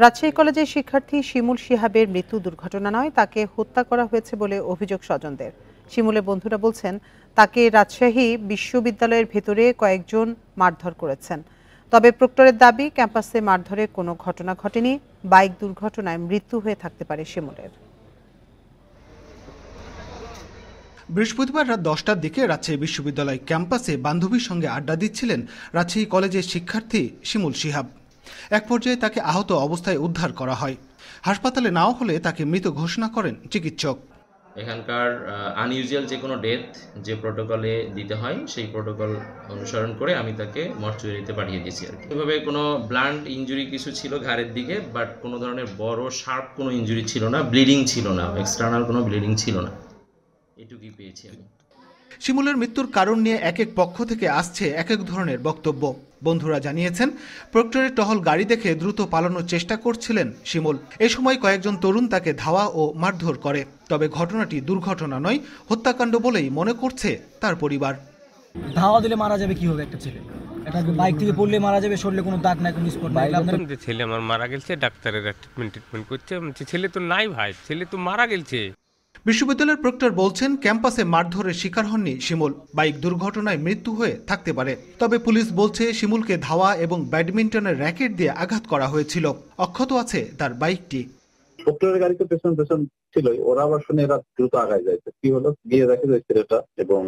রাজশাহী কলেজের শিক্ষার্থী শিমুল শিহাবের মৃত্যু দুর্ঘটনা নয়, তাকে হত্যা করা হয়েছে বলে অভিযোগ স্বজনদের। শিমুলের বন্ধুরা বলছেন, তাকে রাজশাহী বিশ্ববিদ্যালয়ের ভেতরে কয়েকজন মারধর করেছেন। তবে প্রক্টরের দাবি, ক্যাম্পাসে মারধরের কোনো ঘটনা ঘটেনি। বাইক দুর্ঘটনায় মৃত্যু হয়ে থাকতে পারে শিমুলের। বৃহস্পতিবার রাত 10টার দিকে রাজশাহী বিশ্ববিদ্যালয় ক্যাম্পাসে বান্ধবীর সঙ্গে আড্ডা দিচ্ছিলেন রাজশাহী কলেজের শিক্ষার্থী শিমুল শিহাব। এক পর্যায়ে তাকে আহত অবস্থায় উদ্ধার করা হয়। হাসপাতালে নেওয়া হলে তাকে মৃত ঘোষণা করেন চিকিৎসক। এখানকার আনইউজুয়াল যে কোনো ডেথ যে প্রোটোকলে দিতে হয় সেই প্রোটোকল অনুসরণ করে আমি তাকে মর্চুয়ারিতে পাঠিয়ে দিয়েছি আর কি। এভাবে কোনো ব্লান্ট ইনজুরি কিছু ছিল ঘাড়ের দিকে, বাট কোনো ধরনের বড় শার্প কোনো ইনজুরি ছিল না, ব্লিডিং ছিল না, এক্সটার্নাল কোনো ব্লিডিং ছিল না, এটুকুই পেয়েছি আমি। শিমুলের মৃত্যুর কারণ নিয়ে এক এক পক্ষ থেকে আসছে এক এক ধরনের বক্তব্য। বন্ধুরা জানিয়েছেন, প্রক্টরের টহল গাড়ি দেখে দ্রুত পালানোর চেষ্টা করছিলেন শিমুল। এ সময় কয়েকজন তরুণ তাকে ধাওয়া ও মারধর করে। তবে ঘটনাটি দুর্ঘটনা নয়, হত্যাকাণ্ড বলেই মনে করছে তার পরিবার। ধাওয়া দিলে মারা যাবে কি হবে? একটা ছেলে একটা বাইক থেকে পড়লে মারা যাবে, শরীরে কোনো দাগ নাই, কোনো স্পট নাই। ছেলে আমার মারা গেছে, ডাক্তারের ট্রিটমেন্ট করছে। ছেলে তো নাই ভাই, ছেলে তো মারা গেছে। বিশ্ববিদ্যালয়ের প্রক্টর বলছেন, ক্যাম্পাসে মারধরের শিকার হননি শিমুল, বাইক দুর্ঘটনায় মৃত্যু হয়ে থাকতে পারে। তবে পুলিশ বলছে, শিমুলকে ধাওয়া এবং ব্যাডমিন্টনের র্যাকেট দিয়ে আঘাত করা হয়েছিল। অক্ষত আছে তার বাইকটি। প্রক্টরের গাড়িতে পেছন ছিল, ওরা আবার শুনে এরা দ্রুত আগায় যাইছে। কি হলো, গিয়ে দেখে যে ছেলেটা এবং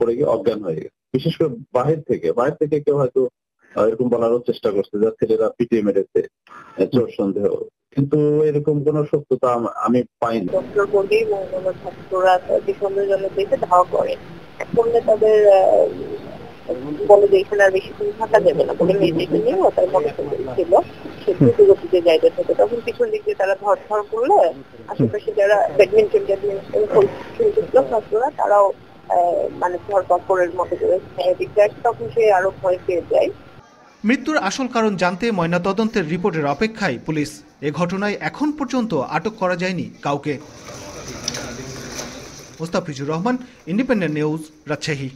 পড়ে গিয়ে অজ্ঞান হয়ে গেছে। বিশেষ করে বাহির থেকে কেউ হয়তো এরকম বলারও চেষ্টা করছে যে ছেলেরা পিটিয়ে মেরেছে, চোর সন্দেহ, কিন্তু এরকম কোন সত্যতা আমি পাইনি। ডক্টর বলেই ছাত্ররা যে সন্দেহজনক দেখে ধাওয়া করে, করলে তাদের বলে যে এখানে আর বেশিক্ষণ থাকা যাবে না বলে মেয়েদেরকে নিয়ে তার মনে ছিল সে দ্রুত গতিতে যাইতে থাকে। তখন পিছন দিক দিয়ে তারা ধর করলে আশেপাশে যারা ব্যাডমিন্টন খেলছিল ছাত্ররা, তারাও মানে ধরপড়ের মতো করে দিকটা, তখন সে আরো ভয় পেয়ে যায়। মৃত্যুর আসল কারণ জানতে ময়নাতদন্তের রিপোর্টের অপেক্ষায় পুলিশ। এ ঘটনায় এখন পর্যন্ত আটক করা যায়নি কাউকে। Mostafizur Rahman, Independent News, Rajshahi.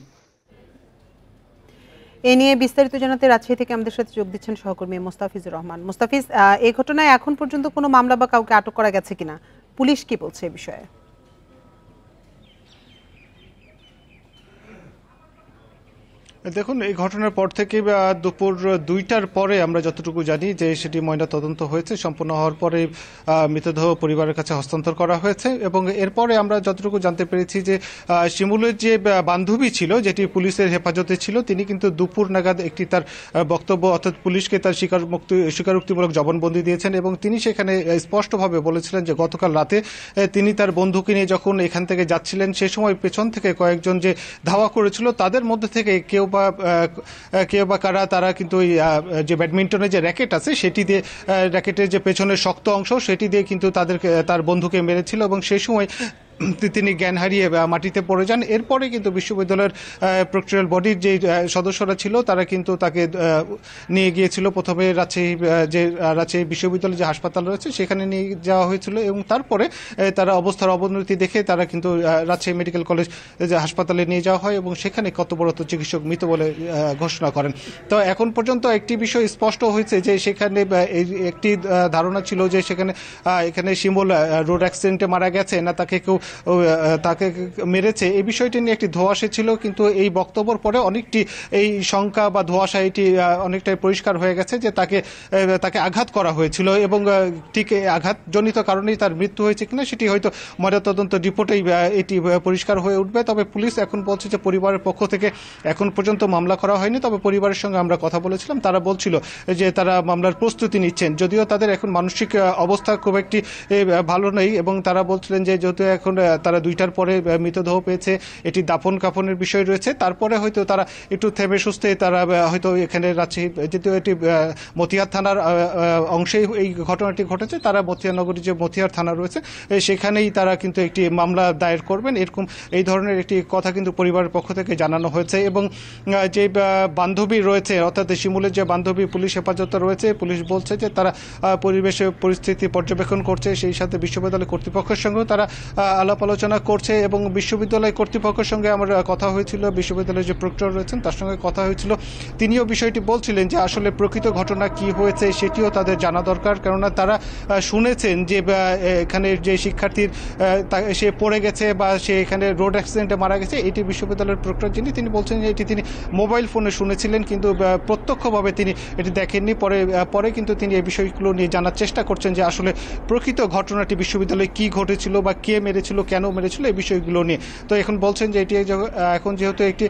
এ নিয়ে বিস্তারিত জানাতে রাজশাহী থেকে আমাদের সাথে যোগ দিচ্ছেন সহকর্মী মোস্তাফিজুর রহমান। মোস্তাফিজ, এই ঘটনায় এখন পর্যন্ত কোনো মামলা বা কাউকে আটক করা গেছে কিনা, পুলিশ কি বলছে এই বিষয়ে? দেখুন, এই ঘটনার পর থেকে দুপুর 2টার পরে আমরা যতটুকু জানি যে সেটি ময়না তদন্ত হয়েছে, সম্পূর্ণ হওয়ার পরে মৃতদেহ পরিবারের কাছে হস্তান্তর করা হয়েছে। এবং এরপরে আমরা যতটুকু জানতে পেরেছি যে শিমুলের যে বান্ধবী ছিল, যেটি পুলিশের হেফাজতে ছিল, তিনি কিন্তু দুপুর নাগাদ একটি তার বক্তব্য, অর্থাৎ পুলিশকে তার স্বীকারোক্তিমূলক জবানবন্দি দিয়েছেন। এবং তিনি সেখানে স্পষ্টভাবে বলেছিলেন যে গতকাল রাতে তিনি তার বন্ধুকে নিয়ে যখন এখান থেকে যাচ্ছিলেন, সে সময় পেছন থেকে কয়েকজন যে ধাওয়া করেছিল, তাদের মধ্যে থেকে কেউ বা কারা তারা কিন্তু যে ব্যাডমিন্টনের যে র্যাকেট আছে, সেটি দিয়ে র্যাকেটের যে পেছনের শক্ত অংশ, সেটি দিয়ে কিন্তু তার বন্ধুকে মেরেছিল। এবং সেই সময় তিনি জ্ঞান হারিয়ে মাটিতে পড়ে যান। এরপরে কিন্তু বিশ্ববিদ্যালয়ের প্রক্টরিয়াল বডির যে সদস্যরা ছিল, তারা কিন্তু তাকে নিয়ে গিয়েছিল প্রথমে রাজশাহী বিশ্ববিদ্যালয়ের যে হাসপাতাল রয়েছে সেখানে নিয়ে যাওয়া হয়েছিল। এবং তারপরে তারা অবস্থার অবনতি দেখে তারা কিন্তু রাজশাহী মেডিকেল কলেজ হাসপাতালে নিয়ে যাওয়া হয় এবং সেখানে কর্তব্যরত চিকিৎসক মৃত বলে ঘোষণা করেন। তো এখন পর্যন্ত একটি বিষয় স্পষ্ট হয়েছে যে সেখানে একটি ধারণা ছিল যে এখানে শিমুল রোড অ্যাক্সিডেন্টে মারা গেছে, না তাকে মেরেছে, এই বিষয়টি নিয়ে একটি ধোঁয়াশা ছিল। কিন্তু এই বক্তব্যের পরে অনেকটি এই শঙ্কা বা ধোঁয়াশা এটি অনেকটাই পরিষ্কার হয়ে গেছে যে তাকে আঘাত করা হয়েছিল। এবং ঠিক আঘাতজনিত কারণেই তার মৃত্যু হয়েছে কিনা সেটি হয়তো ময়নাতদন্ত রিপোর্টেই এটি পরিষ্কার হয়ে উঠবে। তবে পুলিশ এখন বলছে যে পরিবারের পক্ষ থেকে এখন পর্যন্ত মামলা করা হয়নি। তবে পরিবারের সঙ্গে আমরা কথা বলেছিলাম, তারা বলছিল যে তারা মামলার প্রস্তুতি নিচ্ছেন, যদিও তাদের এখন মানসিক অবস্থা খুব একটি ভালো নেই। এবং তারা বলছিলেন যে যেহেতু এখন তারা 2টার পরে মৃতদেহ পেয়েছে, এটি দাফন কাফনের বিষয় রয়েছে, তারপরে হয়তো তারা একটু থেমে সুস্থে তারা হয়তো এখানে রাজশাহী, যেহেতু এটি মতিহার থানার অংশেই এই ঘটনাটি ঘটেছে, তারা মতিহার নগরীর যে মতিহার থানা রয়েছে সেখানেই তারা কিন্তু একটি মামলা দায়ের করবেন, এরকম এই ধরনের একটি কথা কিন্তু পরিবারের পক্ষ থেকে জানানো হয়েছে। এবং যে বান্ধবী রয়েছে, অর্থাৎ শিমুলের যে বান্ধবী পুলিশ হেফাজতে রয়েছে, পুলিশ বলছে যে তারা পরিবেশে পরিস্থিতি পর্যবেক্ষণ করছে, সেই সাথে বিশ্ববিদ্যালয় কর্তৃপক্ষের সঙ্গেও তারা আলাপ আলোচনা করছে এবং বিশ্ববিদ্যালয় কর্তৃপক্ষের সঙ্গে আমার কথা হয়েছিল, বিশ্ববিদ্যালয়ের যে প্রক্টর রয়েছেন তার সঙ্গে কথা হয়েছিল। তিনিও বিষয়টি বলছিলেন যে আসলে প্রকৃত ঘটনা কি হয়েছে সেটিও তাদের জানা দরকার, কেননা তারা শুনেছেন যে এখানে যে শিক্ষার্থীর সে পড়ে গেছে বা সে এখানে রোড অ্যাক্সিডেন্টে মারা গেছে, এটি বিশ্ববিদ্যালয়ের প্রক্টর তিনি বলছেন যে এটি তিনি মোবাইল ফোনে শুনেছিলেন, কিন্তু প্রত্যক্ষভাবে তিনি এটি দেখেননি। পরে কিন্তু তিনি এই বিষয়গুলো নিয়ে জানার চেষ্টা করছেন যে আসলে প্রকৃত ঘটনাটি বিশ্ববিদ্যালয়ে কি ঘটেছিল বা কে মেরেছিল, কেন মেরেছিল, এই বিষয়গুলো নিয়ে। তো এখন বলছেন যে এটি এখন যেহেতু একটি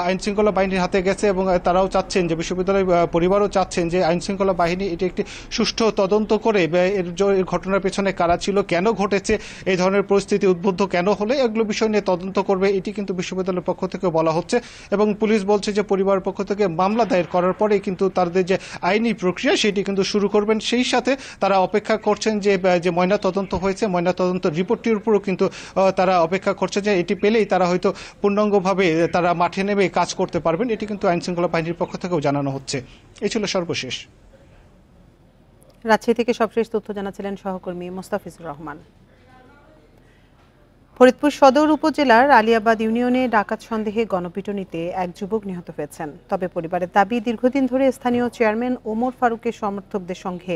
আইনশৃঙ্খলা বাহিনীর হাতে গেছে এবং তারাও চাচ্ছেন যে বিশ্ববিদ্যালয় পরিবারও চাচ্ছেন যে আইনশৃঙ্খলা বাহিনী এটি একটি সুষ্ঠু তদন্ত করে এর ঘটনার পেছনে কারা ছিল, কেন ঘটেছে, এই ধরনের পরিস্থিতি উদ্বুদ্ধ কেন হলে, এগুলো বিষয় নিয়ে তদন্ত করবে, এটি কিন্তু বিশ্ববিদ্যালয়ের পক্ষ থেকে বলা হচ্ছে। এবং পুলিশ বলছে যে পরিবারের পক্ষ থেকে মামলা দায়ের করার পরে কিন্তু তাদের যে আইনি প্রক্রিয়া সেটি কিন্তু শুরু করবেন। সেই সাথে তারা অপেক্ষা করছেন যে ময়না তদন্ত হয়েছে, ময়না তদন্ত রিপোর্টটির উপরও কিন্তু তারা অপেক্ষা করছে যে এটি পেলেই তারা হয়তো পূর্ণাঙ্গভাবে তারা মাঠে নেমে কাজ করতে পারবেন। এটি কিন্তু আইনশৃঙ্খলা বাহিনীর পক্ষ থেকেও জানানো হচ্ছে। এই ছিল সর্বশেষ। রাজশাহী থেকে সবশেষ তথ্য জানাচ্ছিলেন সহকর্মী মোস্তাফিজুর রহমান। ফরিদপুর সদর উপজেলার আলিয়াবাদ ইউনিয়নে ডাকাত সন্দেহে গণপিটুনিতে এক যুবক নিহত হয়েছেন। তবে পরিবারের দাবি, দীর্ঘদিন ধরে স্থানীয় চেয়ারম্যান ওমর ফারুকের সমর্থকদের সঙ্গে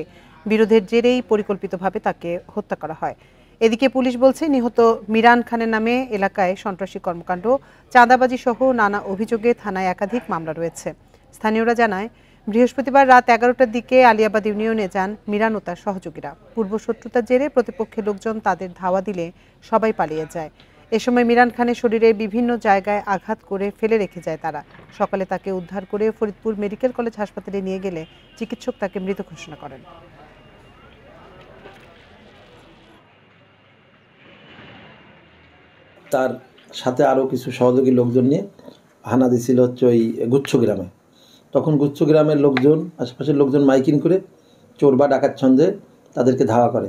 বিরোধের জেরেই পরিকল্পিতভাবে তাকে হত্যা করা হয়। এদিকে পুলিশ বলছে নিহত মিরান খানের নামে এলাকায় সন্ত্রাসী কর্মকাণ্ড, চাঁদাবাজি সহ নানা অভিযোগে থানায় একাধিক মামলা রয়েছে। স্থানীয়রা জানায়, বৃহস্পতিবার রাত 11টার দিকে আলিয়াবাদ ইউনিয়নে যান মিরান ও তার সহযোগীরা। পূর্বশত্রুতার জেরে প্রতিপক্ষের লোকজন তাদের ধাওয়া দিলে সবাই পালিয়ে যায়। এ সময় মিরান খানের শরীরে বিভিন্ন জায়গায় আঘাত করে ফেলে রেখে যায় তারা। সকালে তাকে উদ্ধার করে ফরিদপুর মেডিকেল কলেজ হাসপাতালে নিয়ে গেলে চিকিৎসক তাকে মৃত ঘোষণা করেন। তার সাথে আরও কিছু সহযোগী লোকজন নিয়ে হানা দিছিল হচ্ছে ওই গুচ্ছ গ্রামে। তখন গুচ্ছ গ্রামের লোকজন, আশেপাশের লোকজন মাইকিং করে চোর বা ডাকাত সন্দেহে তাদেরকে ধাওয়া করে।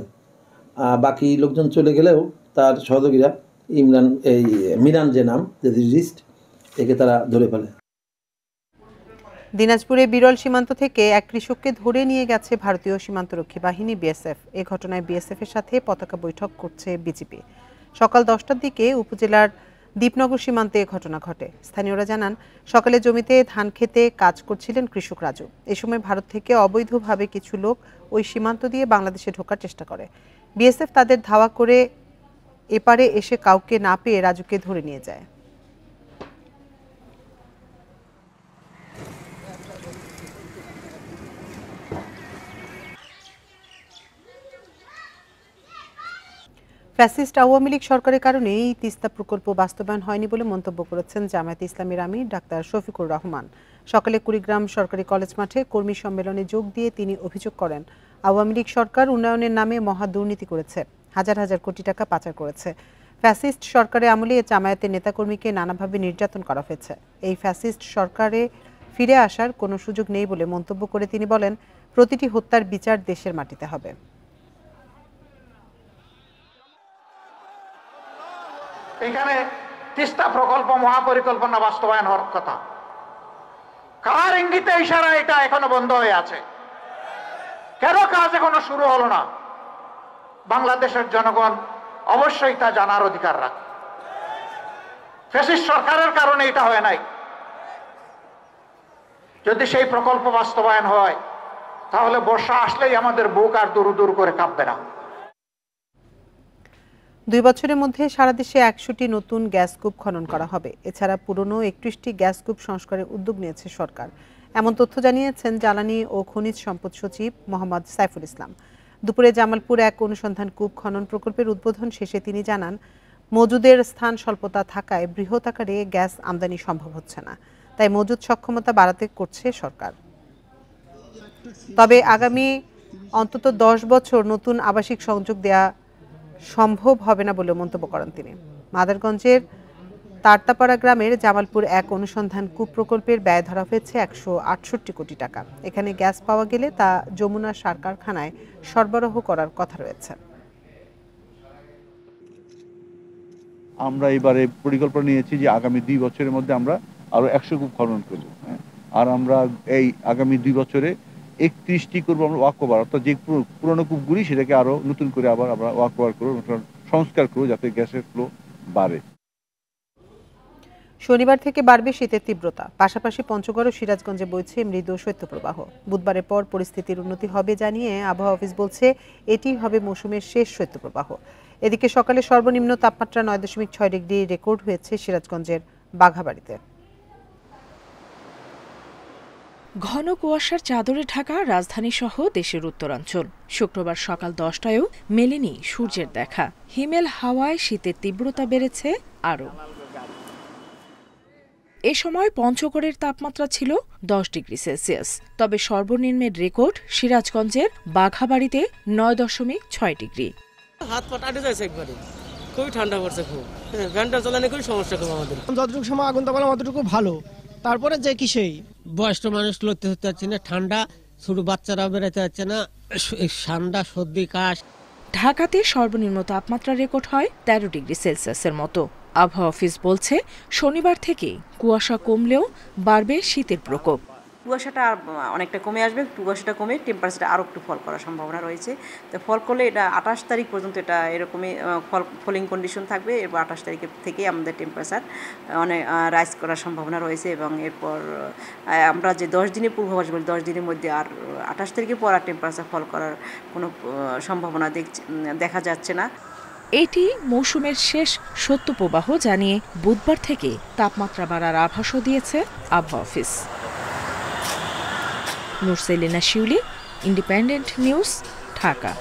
বাকি লোকজন চলে গেলেও তার সহযোগীরা মিরান যে নাম, যে রিজিস্ট, একে তারা ধরে ফেলে। দিনাজপুরে বিরল সীমান্ত থেকে এক কৃষককে ধরে নিয়ে গেছে ভারতীয় সীমান্তরক্ষী বাহিনী বিএসএফ। এ ঘটনায় বিএসএফ এর সাথে পতাকা বৈঠক করছে বিজিবি। সকাল 10টার দিকে উপজেলার দীপনগর সীমান্তে ঘটনা ঘটে। স্থানীয়রা জানান, সকালে জমিতে ধান খেতে কাজ করছিলেন কৃষক রাজু। এ সময় ভারত থেকে অবৈধভাবে কিছু লোক ওই সীমান্ত দিয়ে বাংলাদেশে ঢোকার চেষ্টা করে। বিএসএফ তাদের ধাওয়া করে এপারে এসে কাউকে না পেয়ে রাজুকে ধরে নিয়ে যায়। ফ্যাসিস্ট আওয়ামী লীগ সরকারের কারণে এই তিস্তা প্রকল্প বাস্তবায়ন হয়নি বলে মন্তব্য করেছেন জামায়াতে ইসলামীর আমির ডাক্তার শফিকুর রহমান। সকালে কুড়িগ্রাম সরকারি কলেজ মাঠে কর্মী সম্মেলনে যোগ দিয়ে তিনি অভিযোগ করেন, আওয়ামী লীগ সরকার উন্নয়নের নামে মহা দুর্নীতি করেছে, হাজার হাজার কোটি টাকা পাচার করেছে। ফ্যাসিস্ট সরকারের আমলে জামায়াতের নেতাকর্মীকে নানাভাবে নির্যাতন করা হয়েছে। এই ফ্যাসিস্ট সরকারে ফিরে আসার কোনো সুযোগ নেই বলে মন্তব্য করে তিনি বলেন, প্রতিটি হত্যার বিচার দেশের মাটিতে হবে। এখানে তিস্তা প্রকল্প মহাপরিকল্পনা বাস্তবায়ন হওয়ার কথা, কার ইঙ্গিতে ইশারা এটা এখনো বন্ধ হয়ে আছে? কেন কাজ এখনো শুরু হলো না? বাংলাদেশের জনগণ অবশ্যই তা জানার অধিকার রাখে। ফ্যাসিস্ট সরকারের কারণে এটা হয় নাই। যদি সেই প্রকল্প বাস্তবায়ন হয় তাহলে বর্ষা আসলেই আমাদের বুক আর দূর দূর করে কাঁপবে না। 2 বছরের মধ্যে সারা দেশে 100টি নতুন গ্যাস কূপ খনন করা হবে। এছাড়া পুরনো 31টি গ্যাস কূপ সংস্কারের উদ্যোগ নিয়েছে সরকার। এমন তথ্য জানিয়েছেন জ্বালানি ও খনিজ সম্পদ সচিব মোহাম্মদ সাইফুল ইসলাম। দুপুরে জামালপুর এক অনুসন্ধান কূপ খনন প্রকল্পের উদ্বোধন শেষে তিনি জানান, মজুদের স্থান স্বল্পতা থাকায় বৃহৎ আকারে গ্যাস আমদানি সম্ভব হচ্ছে না, তাই মজুদ সক্ষমতা বাড়াতে করছে সরকার। তবে আগামী অন্তত 10 বছর নতুন আবাসিক সংযোগ দেয়া সম্ভব হবে না বলে মন্তব্য করেন তিনি। মাদারগঞ্জের তারতাপাড়া গ্রামের জামালপুর এক অনুসন্ধান কূপ প্রকল্পের ব্যয় ধরা হয়েছে 168 কোটি টাকা। এখানে গ্যাস পাওয়া গেলে তা যমুনা সার কারখানায় সরবরাহ করার কথা রয়েছে। আমরা এবারে পরিকল্পনা নিয়েছি যে আগামী 2 বছরের মধ্যে আমরা আরো 100 কূপ খনন করব। আর আমরা এই আগামী 2 বছরে 31টি করবো আমরা ওয়াক ওভার, অর্থাৎ যে পুরনো কূপগুলি সেটাকে আরো নতুন করে আবার আমরা ওয়াক ওভার করবো, সংস্কার করব যাতে গ্যাসের ফ্লো বাড়ে। শনিবার থেকে বাড়বে শীতের তীব্রতা, পাশাপাশি পঞ্চগড় ও সিরাজগঞ্জে বইছে মৃদু শৈত্যপ্রবাহ। বুধবারের পর পরিস্থিতির উন্নতি হবে জানিয়ে আবহাওয়া অফিস বলছে এটি হবে মৌসুমের শেষ শৈত্যপ্রবাহ। এদিকে সকালে সর্বনিম্ন তাপমাত্রা 9.6 ডিগ্রি রেকর্ড হয়েছে সিরাজগঞ্জের বাঘাবাড়িতে। ঘন কুয়াশার চাদরে ঢাকা রাজধানী সহ দেশের উত্তরাঞ্চল। শুক্রবার সকাল 10টায়ও মেলেনি সূর্যের দেখা। হিমেল হাওয়ায় শীতের তীব্রতা বেড়েছে আরও। এ সময় পঞ্চগড়ের তাপমাত্রা ছিল 10 ডিগ্রি সেলসিয়াস। তবে সর্বনিম্নের রেকর্ড সিরাজগঞ্জের বাঘাবাড়িতে 9.6 ডিগ্রি। হাত পা টাটে যাচ্ছে একবারে, খুবই ঠান্ডা পড়ছে, খুব ফ্যানটা চালানো খুবই সমস্যা খুব আমাদের। যতটুকু সময় আগুন তাপালাম অতটুকু ভালো, তারপরে যে কি সেই বয়স্ক মানুষ লড়তে হতে পারছে না, ঠান্ডা, ছোট বাচ্চারা বেরোতে পারছে না, ঠান্ডা সর্দি কাশ। ঢাকাতে সর্বনিম্ন তাপমাত্রা রেকর্ড হয় 13 ডিগ্রি সেলসিয়াসের মতো। আবহাওয়া অফিস বলছে শনিবার থেকে কুয়াশা কমলেও বাড়বে শীতের প্রকোপ। কুয়াশাটা অনেকটা কমে আসবে, কুয়াশাটা কমে টেম্পারেচারটা আরও একটু ফল করার সম্ভাবনা রয়েছে। তো ফল করলে এটা 28 তারিখ পর্যন্ত এটা এরকমই ফলিং কন্ডিশন থাকবে। এরপর 28 তারিখের থেকেই আমাদের টেম্পারেচার অনেক রাইজ করার সম্ভাবনা রয়েছে এবং এরপর আমরা যে 10 দিনের পূর্বাভাস বলি 10 দিনের মধ্যে আর 28 তারিখের পর আর টেম্পারেচার ফল করার কোনো সম্ভাবনা দেখা যাচ্ছে না। এটি মৌসুমের শেষ শৈত্যপ্রবাহ জানিয়ে বুধবার থেকে তাপমাত্রা বাড়ার আভাসও দিয়েছে আবহাওয়া অফিস। নুরসেলিনা শিউলি, ইন্ডিপেন্ডেন্ট নিউজ, ঢাকা।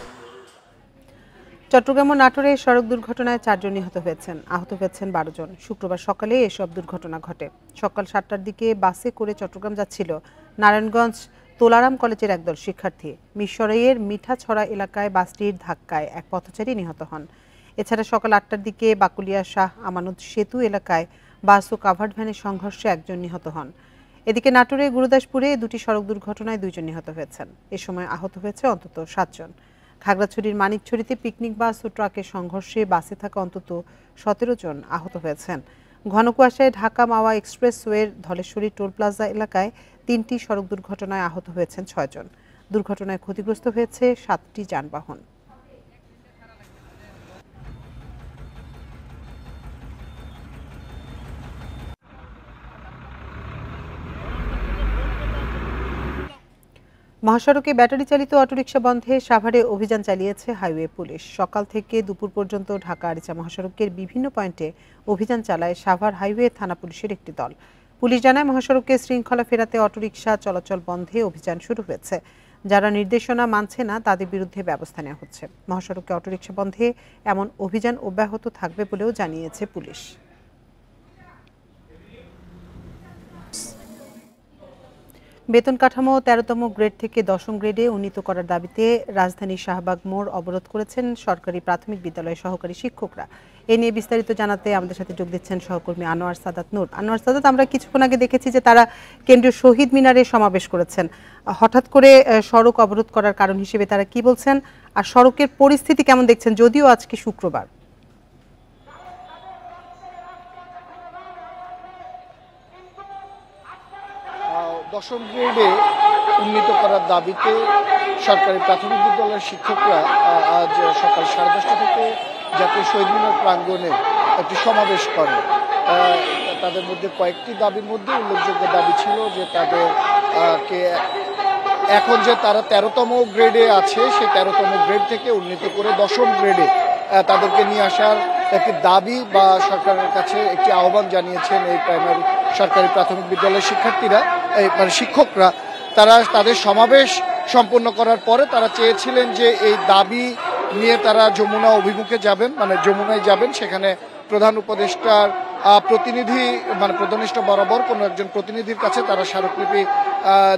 চট্টগ্রাম ও নাটোরে সড়ক দুর্ঘটনায় 4 জন নিহত হয়েছেন, আহত হয়েছেন 12 জন। শুক্রবার সকালে এসব দুর্ঘটনা ঘটে। সকাল 7টার দিকে বাসে করে চট্টগ্রাম যাচ্ছিল নারায়ণগঞ্জ তোলারাম কলেজের একদল শিক্ষার্থী। মিরসরাইয়ের মিঠাছড়া এলাকায় বাসটির ধাক্কায় এক পথচারী নিহত হন। এছাড়া সকাল 8টার দিকে বাকুলিয়া শাহ আমানত সেতু এলাকায় বাস ও কাভার্ড ভ্যানের সংঘর্ষে একজন নিহত হন। এদিকে নাটোরে গুরুদাসপুরে 2টি সড়ক দুর্ঘটনায় 2 জন নিহত হয়েছেন। এ সময় আহত হয়েছে অন্তত 7 জন। খাগড়াছড়ির মানিকছড়িতে পিকনিক বাস ও ট্রাকের সংঘর্ষে বাসে থাকা অন্তত 17 জন আহত হয়েছেন। ঘন কুয়াশায় ঢাকা মাওয়া এক্সপ্রেসওয়ের ধলেশ্বরী টোল প্লাজা এলাকায় 3টি সড়ক দুর্ঘটনায় আহত হয়েছেন 6 জন। দুর্ঘটনায় ক্ষতিগ্রস্ত হয়েছে 7টি যানবাহন। মহাসড়কে ব্যাটারি চালিত অটোরিকশা বন্ধে সাভারে অভিযান চালিয়েছে হাইওয়ে পুলিশ। সকাল থেকে দুপুর পর্যন্ত ঢাকা আরিচা মহাসড়কের বিভিন্ন পয়েন্টে অভিযান চালায় সাভার হাইওয়ে থানা পুলিশের একটি দল। পুলিশ জানায় মহাসড়কে শৃঙ্খলা ফেরাতে অটোরিকশা চলাচল বন্ধে অভিযান শুরু হয়েছে। যারা নির্দেশনা মানছে না তাদের বিরুদ্ধে ব্যবস্থা নেওয়া হচ্ছে। মহাসড়কে অটোরিকশা বন্ধে এমন অভিযান অব্যাহত থাকবে বলেও জানিয়েছে পুলিশ। বেতন কাঠামো 13তম গ্রেড থেকে 10ম গ্রেডে উন্নীত করার দাবিতে রাজধানীর শাহবাগ মোড় অবরোধ করেছেন সরকারি প্রাথমিক বিদ্যালয়ের সহকারী শিক্ষকরা। এ নিয়ে বিস্তারিত জানাতে আমাদের সাথে যোগ দিচ্ছেন সহকর্মী আনোয়ার সাদাত নূর। আনোয়ার সাদাত, আমরা কিছুক্ষণ আগে দেখেছি যে তারা কেন্দ্রীয় শহীদ মিনারে সমাবেশ করেছেন। হঠাৎ করে সড়ক অবরোধ করার কারণ হিসেবে তারা কি বলছেন, আর সড়কের পরিস্থিতি কেমন দেখছেন, যদিও আজকে শুক্রবার? দশম গ্রেডে উন্নীত করার দাবিতে সরকারি প্রাথমিক বিদ্যালয়ের শিক্ষকরা আজ সকাল 10:30 থেকে জাতীয় শহীদ মিনার প্রাঙ্গণে একটি সমাবেশ করে। তাদের মধ্যে কয়েকটি দাবির মধ্যে উল্লেখযোগ্য দাবি ছিল যে তাদেরকে এখন যে তারা 13তম গ্রেডে আছে সেই 13তম গ্রেড থেকে উন্নীত করে 10ম গ্রেডে তাদেরকে নিয়ে আসার একটি দাবি বা সরকারের কাছে একটি আহ্বান জানিয়েছেন এই প্রাইমারি সরকারি প্রাথমিক বিদ্যালয়ের শিক্ষার্থীরা, মানে শিক্ষকরা। তারা তাদের সমাবেশ সম্পন্ন করার পরে তারা চেয়েছিলেন যে এই দাবি নিয়ে তারা যমুনা অভিমুখে যাবেন, মানে যমুনায় যাবেন, সেখানে প্রধান উপদেষ্টার প্রতিনিধি মানে প্রধানিষ্ঠ বরাবর কোনো একজন প্রতিনিধির কাছে তারা স্মারকলিপি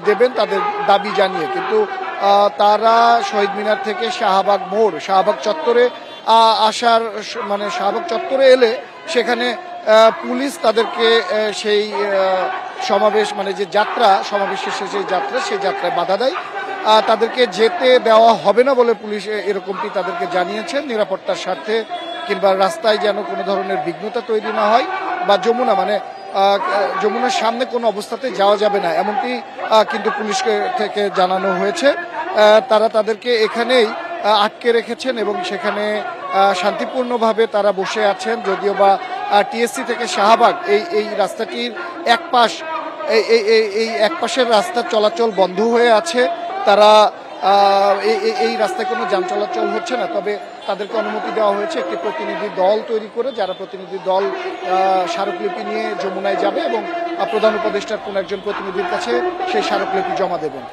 দেবেন তাদের দাবি জানিয়ে। কিন্তু তারা শহীদ মিনার থেকে শাহবাগ মোড়, শাহবাগ চত্বরে আসার মানে শাহবাগ চত্বরে এলে সেখানে পুলিশ তাদেরকে সেই সমাবেশ মানে যে যাত্রা, সমাবেশ শেষে যে যাত্রা, সেই যাত্রায় বাধা দেয়। তাদেরকে যেতে দেওয়া হবে না বলে পুলিশ এরকমটি তাদেরকে জানিয়েছেন, নিরাপত্তার স্বার্থে কিংবা রাস্তায় যেন কোনো ধরনের বিঘ্নতা তৈরি না হয় বা যমুনা মানে যমুনার সামনে কোনো অবস্থাতে যাওয়া যাবে না, এমনটি কিন্তু পুলিশকে থেকে জানানো হয়েছে। তারা তাদেরকে এখানেই আটকে রেখেছেন এবং সেখানে শান্তিপূর্ণভাবে তারা বসে আছেন। যদিও বা টিএসসি থেকে শাহবাগ এই রাস্তাটির এক পাশ এই এক পাশের রাস্তা চলাচল বন্ধ হয়ে আছে। তারা এই রাস্তায় কোনো যান চলাচল হচ্ছে না, তবে তাদেরকে অনুমতি দেওয়া হয়েছে একটি প্রতিনিধি দল তৈরি করে, যারা প্রতিনিধি দল স্মারকলিপি নিয়ে যমুনায় যাবে এবং প্রধান উপদেষ্টার কোন একজন প্রতিনিধির কাছে সেই স্মারকলিপি জমা দেবেন।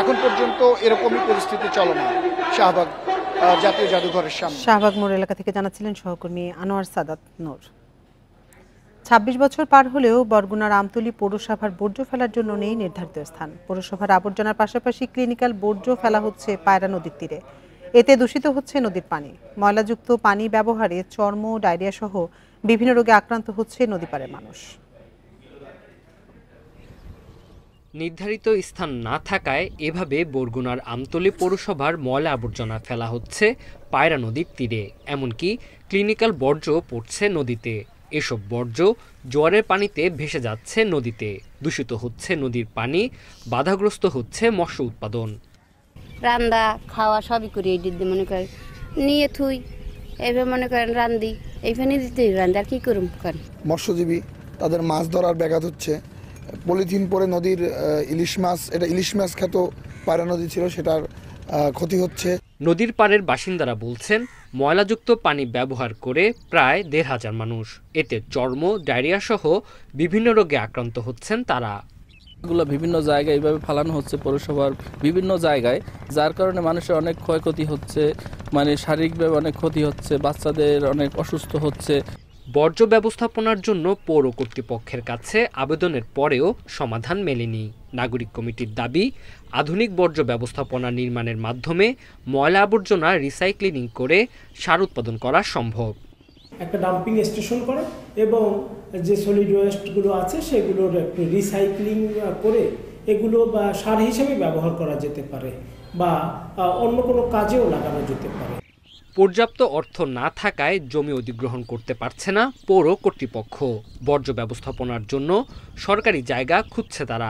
এখন পর্যন্ত এরকমই পরিস্থিতি চলমান শাহবাগ জাতীয় জাদুঘরের সামনে। শাহবাগ মোড় এলাকা থেকে জানাচ্ছিলেন সহকর্মী আনোয়ার সাদাত নূর। ২৬ বছর পার হলেও বরগুনার আমতলী পৌরসভার বর্জ্য ফেলার জন্য নেই নির্ধারিত স্থান। পৌরসভার আবর্জনার পাশাপাশি ক্লিনিক্যাল বর্জ্য ফেলা হচ্ছে পায়রা নদীর তীরে। এতে দূষিত হচ্ছে নদীর পানি। ময়লাযুক্ত পানি ব্যবহারে চর্ম, ডায়রিয়া সহ বিভিন্ন রোগে আক্রান্ত হচ্ছে নদীপাড়ের মানুষ। নির্ধারিত স্থান না থাকায় এভাবে বরগুনার আমতলী পৌরসভার ময়লা আবর্জনা ফেলা হচ্ছে পায়রা নদীর তীরে। এমনকি ক্লিনিক্যাল বর্জ্য পড়ছে নদীতে। এসব বর্জ্য জোয়ারের পানিতে ভেসে যাচ্ছে নদীতে। দূষিত হচ্ছে নদীর পানি, বাধাগ্রস্ত হচ্ছে মৎস্য উৎপাদন। রান্না খাওয়া সবই করি এই দিদি মনে করেন নিয়ে থুই, এইভাবে মনে করেন রান্দি এইখানে দিতে রান্দি, আর কি করুম করেন। মৎস্যজীবী তাদের মাছ ধরার ব্যাঘাত হচ্ছে। পলিথিন পরে নদীর ইলিশ মাছ, এটা ইলিশ মাছ খ্যাত পায়রা নদী ছিল, সেটার ক্ষতি হচ্ছে। নদীর পাড়ের বাসিন্দারা বলছেন ময়লাযুক্ত পানি ব্যবহার করে প্রায় ১৫০০ মানুষ। এতে চর্ম, ডায়রিয়া সহ বিভিন্ন রোগে আক্রান্ত হচ্ছেন তারা। এগুলো বিভিন্ন জায়গায় এইভাবে ফালানো হচ্ছে পৌরসভার বিভিন্ন জায়গায়, যার কারণে মানুষের অনেক ক্ষয়ক্ষতি হচ্ছে, মানে শারীরিকভাবে অনেক ক্ষতি হচ্ছে, বাচ্চাদের অনেক অসুস্থ হচ্ছে। বর্জ্য ব্যবস্থাপনার জন্য পৌর কর্তৃপক্ষের কাছে আবেদনের পরেও সমাধান মেলেনি। নাগরিক কমিটির দাবি, আধুনিক বর্জ্য ব্যবস্থাপনা নির্মাণের মাধ্যমে ময়লা আবর্জনা রিসাইক্লিং করে সার উৎপাদন করা সম্ভব। একটা ডাম্পিং স্টেশন করে এবং যে সলিড ওয়েস্টগুলো আছে সেগুলোর একটু রিসাইক্লিং করে এগুলো বা সার হিসেবে ব্যবহার করা যেতে পারে বা অন্য কোনো কাজেও লাগানো যেতে পারে। পর্যাপ্ত অর্থ না থাকায় জমি অধিগ্রহণ করতে পারছে না পৌর কর্তৃপক্ষ। বর্জ্য ব্যবস্থাপনার জন্য সরকারি জায়গা খুঁজছে তারা।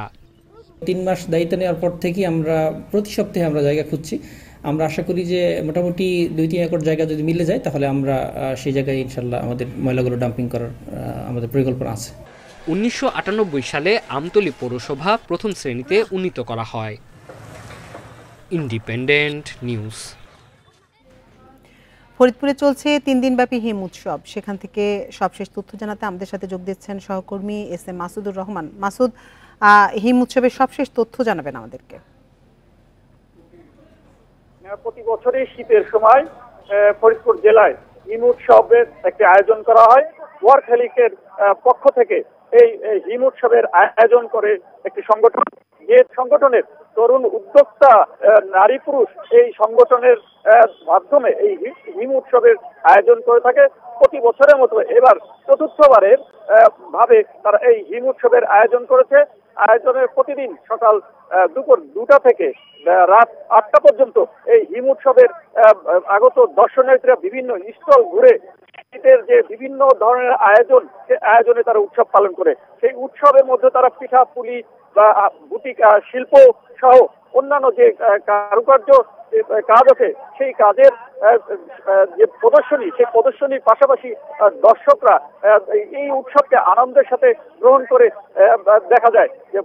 ৩ মাস দায়িত্ব নেওয়ার পর থেকে আমরা প্রতি সপ্তাহে আমরা জায়গা খুঁজছি। আমরা আশা করি যে মোটামুটি ২-৩ একর জায়গা যদি মিলে যায় তাহলে আমরা সেই জায়গায় ইনশাল্লাহ আমাদের ময়লাগুলো ডাম্পিং করার আমাদের পরিকল্পনা আছে। ১৯৯৮ সালে আমতলী পৌরসভা প্রথম শ্রেণীতে উন্নীত করা হয়। Independent news. ফরিদপুরে চলছে ৩ দিনব্যাপী হিম উৎসব। সেখান থেকে সবশেষ তথ্য জানাতে আমাদের সাথে যোগ দিচ্ছেন সহকর্মী এস.এম. মাসুদুর রহমান। মাসুদ, হিম উৎসবের সবশেষ তথ্য জানাবেন আমাদেরকে। প্রতি বছরই শীতের সময় ফরিদপুর জেলায় হিম উৎসবের একটি আয়োজন করা হয়। ওয়ার্ক হেলিকের পক্ষ থেকে এই হিম উৎসবের আয়োজন করে একটি সংগঠন, যে সংগঠনের তরুণ উদ্যোক্তা নারী পুরুষ এই সংগঠনের মাধ্যমে এই হিম উৎসবের আয়োজন করে থাকে। প্রতি বছরের মতো এবার চতুর্থবারের ভাবে তারা এই হিম উৎসবের আয়োজন করেছে। আয়োজনের প্রতিদিন সকাল দুপুর ২টা থেকে রাত ৮টা পর্যন্ত এই হিম উৎসবের আগত দর্শনার্থীরা বিভিন্ন স্টল ঘুরে শীতের যে বিভিন্ন ধরনের আয়োজন, সে আয়োজনে তারা উৎসব পালন করে। সেই উৎসবের মধ্যে তারা পিঠা পুলি বা বুটিক শিল্প সহ অন্যান্য যে কারুকার্য কাজ আছে সেই কাজের যে প্রদর্শনী, সেই প্রদর্শনীর পাশাপাশি দর্শকরা এই উৎসবকে আনন্দের সাথে গ্রহণ করে দেখা যায় যে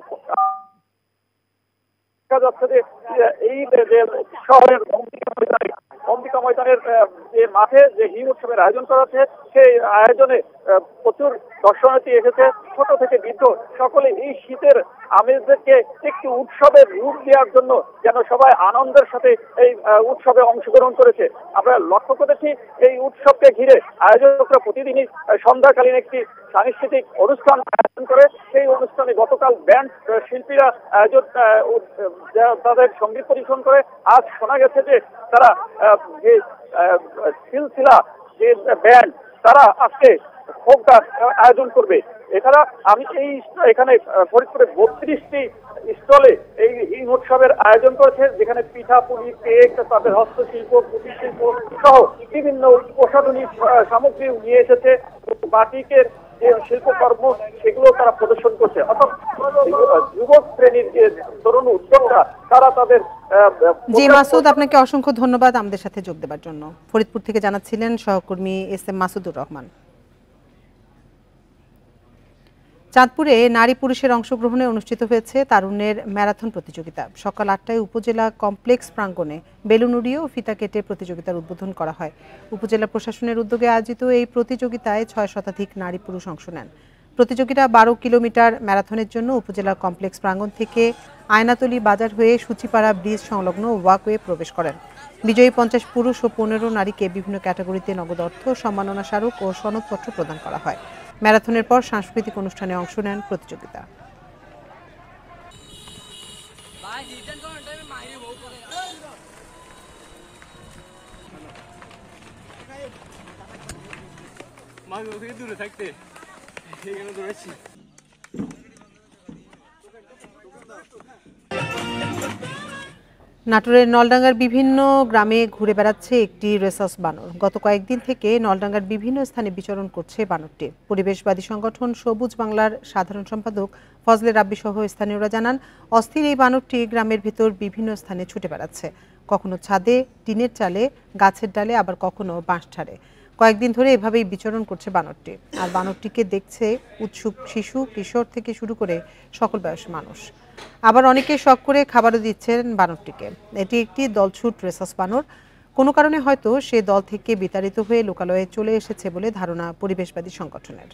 যাচ্ছে যে এই শহরের অম্বিকা ময়দানের যে মাঠে যে হিম উৎসবের আয়োজন করা হচ্ছে, সেই আয়োজনে প্রচুর দর্শনার্থী এসেছে। ছোট থেকে বৃদ্ধ সকলে এই শীতের আমেজকে একটি উৎসবের রূপ দেওয়ার জন্য যেন সবাই আনন্দের সাথে এই উৎসবে অংশগ্রহণ করেছে। আমরা লক্ষ্য করেছি এই উৎসবকে ঘিরে আয়োজকরা প্রতিদিনই সন্ধ্যাকালীন একটি সাংস্কৃতিক অনুষ্ঠান আয়োজন করে। সেই অনুষ্ঠানে গতকাল ব্যান্ড শিল্পীরা তাদের সঙ্গীত পরিবেশন করে। আজ শোনা গেছে যে তারা যে সিলসিলা যে ব্যান্ড, তারা আজকে ফোক ডান্স আয়োজন করবে। এছাড়া আমি এখানে ফরিদপুরে ৩২টি স্টলে এই হিম উৎসবের আয়োজন করেছে, যেখানে পিঠা পুলি, কেক, তাদের হস্তশিল্প, কুটির শিল্প সহ বিভিন্ন প্রসাধনী সামগ্রী নিয়ে এসেছে। বাটিকের যে শিল্পকর্ম সেগুলো তারা প্রদর্শন করছে। অর্থাৎ যুবক শ্রেণীর যে তরুণ উদ্যোক্তা তারা তাদের জি মাসুদ, আপনাকে অসংখ্য ধন্যবাদ আমাদের সাথে যোগ দেওয়ার জন্য। ফরিদপুর থেকে জানাচ্ছিলেন সহকর্মী এস.এম. মাসুদুর রহমান। চাঁদপুরে নারী পুরুষের অংশগ্রহণে অনুষ্ঠিত হয়েছে তারুণ্যের ম্যারাথন প্রতিযোগিতা। সকাল ৮টায় উপজেলা কমপ্লেক্স প্রাঙ্গণে বেলুন উড়িয়ে ও ফিতা কেটে প্রতিযোগিতার উদ্বোধন করা হয়। উপজেলা প্রশাসনের উদ্যোগে আয়োজিত এই প্রতিযোগিতায় ৬ শতাধিক নারী পুরুষ অংশ নেন। প্রতিযোগিতা ১২ কিলোমিটার ম্যারাথনের জন্য উপজেলা কমপ্লেক্স প্রাঙ্গণ থেকে আয়নাতলী বাজার হয়ে সূচিপাড়া ব্রিজ সংলগ্ন ওয়াকওয়ে প্রবেশ করেন। বিজয়ী ৫০ পুরুষ ও ১৫ নারীকে বিভিন্ন ক্যাটাগরিতে নগদ অর্থ, সম্মাননা স্মারক ও সনদপত্র প্রদান করা হয়। ম্যারাথনের পর সাংস্কৃতিক অনুষ্ঠানে অংশ নেন প্রতিযোগিতা। নাটোরের নলডাঙ্গার বিভিন্ন গ্রামে ঘুরে বেড়াচ্ছে একটি রেসাস বানর। গত কয়েকদিন থেকে নলডাঙ্গার বিভিন্ন স্থানে বিচরণ করছে বানরটি। পরিবেশবাদী সংগঠন সবুজ বাংলার সাধারণ সম্পাদক ফজলে রাব্বি সহ স্থানীয়রা জানান, অস্থির এই বানরটি গ্রামের ভেতর বিভিন্ন স্থানে ছুটে বেড়াচ্ছে, কখনো ছাদে, টিনের চালে, গাছের ডালে, আবার কখনো বাঁশঝাড়ে। কয়েকদিন ধরে এভাবেই বিচরণ করছে বানরটি। আর বানরটিকে দেখছে উৎসুক শিশু, কিশোর থেকে শুরু করে সকল বয়সী মানুষ। আবার অনেকে শখ করে খাবারও দিচ্ছেন বানরটিকে। এটি একটি দলছুট রেসাস বানর। কোনো কারণে হয়তো সে দল থেকে বিতাড়িত হয়ে লোকালয়ে চলে এসেছে বলে ধারণা পরিবেশবাদী সংগঠনের।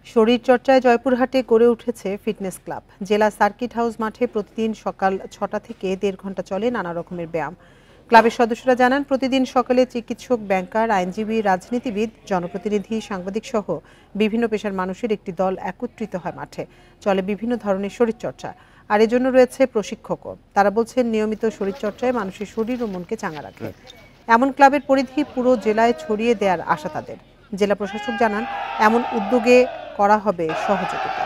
শরীরচর্চায় জয়পুরহাটে গড়ে উঠেছে ফিটনেস ক্লাব। জেলা সার্কিট হাউস মাঠে প্রতিদিন সকাল ৬টা থেকে ১.৫ ঘন্টা চলে নানা রকমের ব্যায়াম। ক্লাবের সদস্যরা জানান, প্রতিদিন সকালে চিকিৎসক, ব্যাংকার, আইনজীবী, রাজনীতিবিদ, জনপ্রতিনিধি, সাংবাদিক সহ বিভিন্ন পেশার মানুষের একটি দল একত্রিত হয় মাঠে। চলে বিভিন্ন ধরনের শরীরচর্চা, আর এজন্য রয়েছে প্রশিক্ষকও। তারা বলছেন, নিয়মিত শরীরচর্চায় মানুষের শরীর ও মনকে চাঙ্গা রাখে। এমন ক্লাবের পরিধি পুরো জেলায় ছড়িয়ে দেওয়ার আশা তাদের। জেলা প্রশাসক জানান, এমন উদ্যোগে করা হবে সহযোগিতা।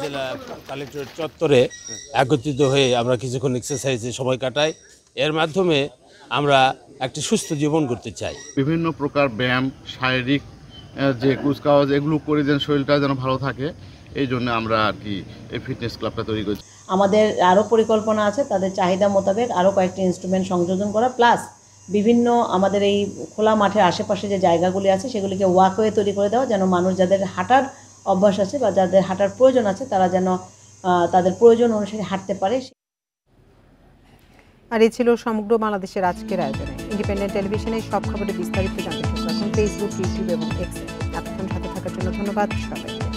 জেলা কালেক্টরেট চত্বরে একত্রিত হয়ে আমরা কিছুক্ষণ এক্সারসাইজে সময় কাটাই। এর মাধ্যমে আমরা একটি সুস্থ জীবন করতে চাই। বিভিন্ন প্রকার ব্যায়াম, শারীরিক যে কুচকাওয়াজ, এগুলো করে যেন শরীরটা যেন ভালো থাকে, এই জন্য আমরা আর কি এই ফিটনেস ক্লাবটা তৈরি করছি। আমাদের আরও পরিকল্পনা আছে তাদের চাহিদা মোতাবেক আরও কয়েকটি ইনস্ট্রুমেন্ট সংযোজন করা, প্লাস বিভিন্ন আমাদের এই খোলা মাঠের আশেপাশে যে জায়গাগুলি আছে সেগুলিকে ওয়াকওয়ে তৈরি করে দেওয়া, যেন মানুষ যাদের হাঁটার অভ্যাস আছে বা যাদের হাঁটার প্রয়োজন আছে তারা যেন তাদের প্রয়োজন অনুসারে হাঁটতে পারে। আর এই ছিল সমগ্র বাংলাদেশের আজকের আয়োজনে। ইন্ডিপেন্ডেন্ট টেলিভিশনের সব খবরের বিস্তারিত জানতে চোখ রাখুন ফেসবুক, ইউটিউব এবং এক্সে। এতক্ষণ সাথে থাকার জন্য ধন্যবাদ সবাইকে।